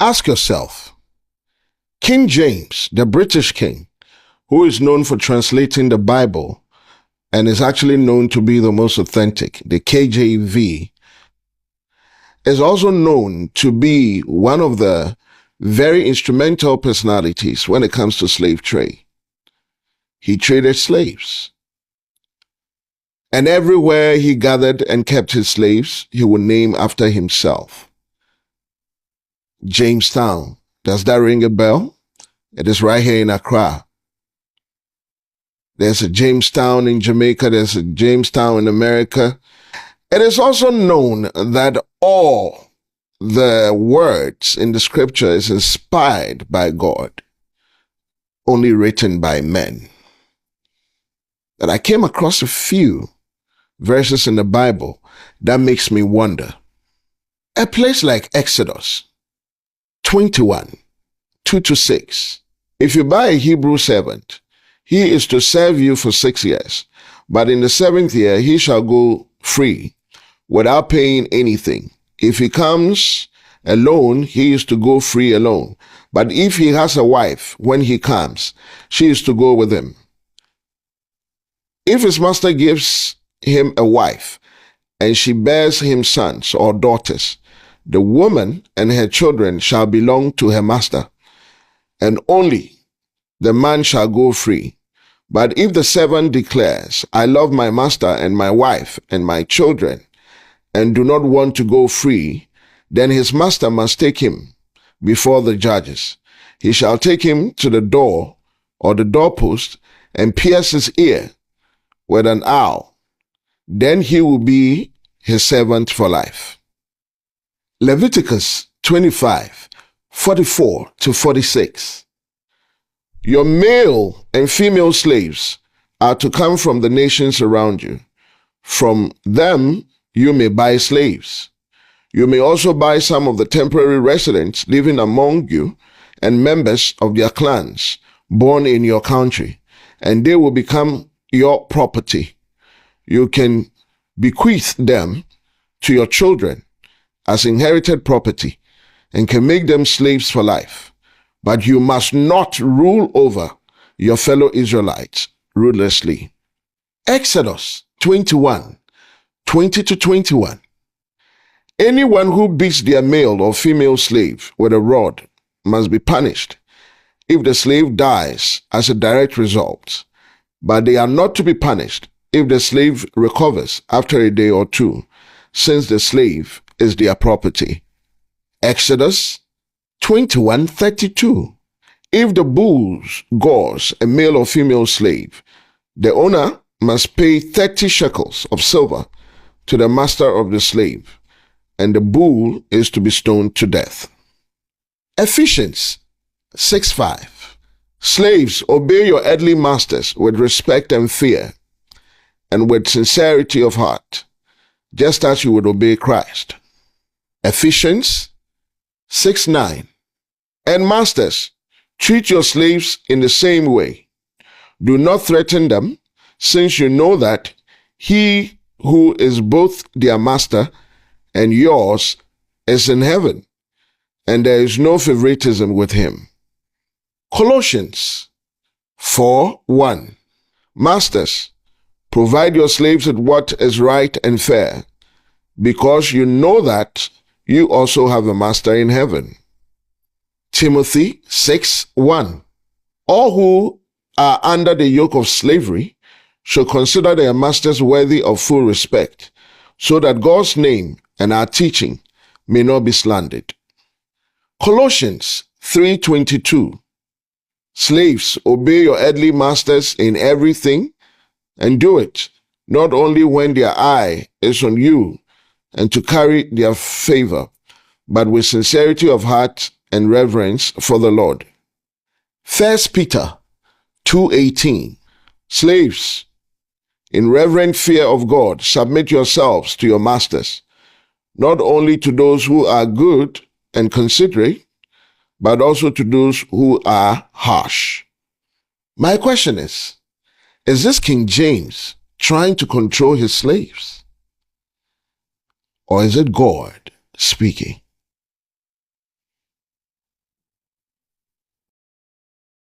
Ask yourself, King James, the British king, who is known for translating the Bible and is actually known to be the most authentic, the KJV, is also known to be one of the very instrumental personalities when it comes to slave trade. He traded slaves. And everywhere he gathered and kept his slaves, he would name after himself. Jamestown. Does that ring a bell? It is right here in Accra. There's a Jamestown in Jamaica. There's a Jamestown in America. It is also known that all the words in the scripture is inspired by God, only written by men. But I came across a few verses in the Bible that makes me wonder. A place like Exodus 21, 2-6. If you buy a Hebrew servant, he is to serve you for 6 years, but in the 7th year he shall go free without paying anything. If he comes alone, he is to go free alone. But if he has a wife, when he comes, she is to go with him. If his master gives him a wife, and she bears him sons or daughters, the woman and her children shall belong to her master, and only the man shall go free. But if the servant declares, I love my master and my wife and my children, and do not want to go free, then his master must take him before the judges. He shall take him to the door or the doorpost and pierce his ear with an awl. Then he will be his servant for life. Leviticus 25, 44-46. Your male and female slaves are to come from the nations around you. From them you may buy slaves. You may also buy some of the temporary residents living among you and members of their clans born in your country, and they will become your property. You can bequeath them to your children as inherited property and can make them slaves for life. But you must not rule over your fellow Israelites ruthlessly. Exodus 21, 20-21. Anyone who beats their male or female slave with a rod must be punished if the slave dies as a direct result, but they are not to be punished if the slave recovers after a day or two, since the slave is their property. Exodus 21:32. If the bull gores a male or female slave, the owner must pay 30 shekels of silver to the master of the slave, and the bull is to be stoned to death. Ephesians 6:5. Slaves, obey your earthly masters with respect and fear, and with sincerity of heart, just as you would obey Christ. Ephesians 6:9. And masters, treat your slaves in the same way. Do not threaten them, since you know that he who is both their master and yours is in heaven, and there is no favoritism with him. Colossians 4:1. Masters, provide your slaves with what is right and fair, because you know that you also have a master in heaven. Timothy 6:1. All who are under the yoke of slavery should consider their masters worthy of full respect, so that God's name and our teaching may not be slandered. Colossians 3:22. Slaves, obey your earthly masters in everything, and do it not only when their eye is on you and to carry their favor, but with sincerity of heart and reverence for the Lord. 1 Peter 2:18. Slaves, in reverent fear of God, submit yourselves to your masters, not only to those who are good and considerate, but also to those who are harsh. My question is this King James trying to control his slaves? Or is it God speaking?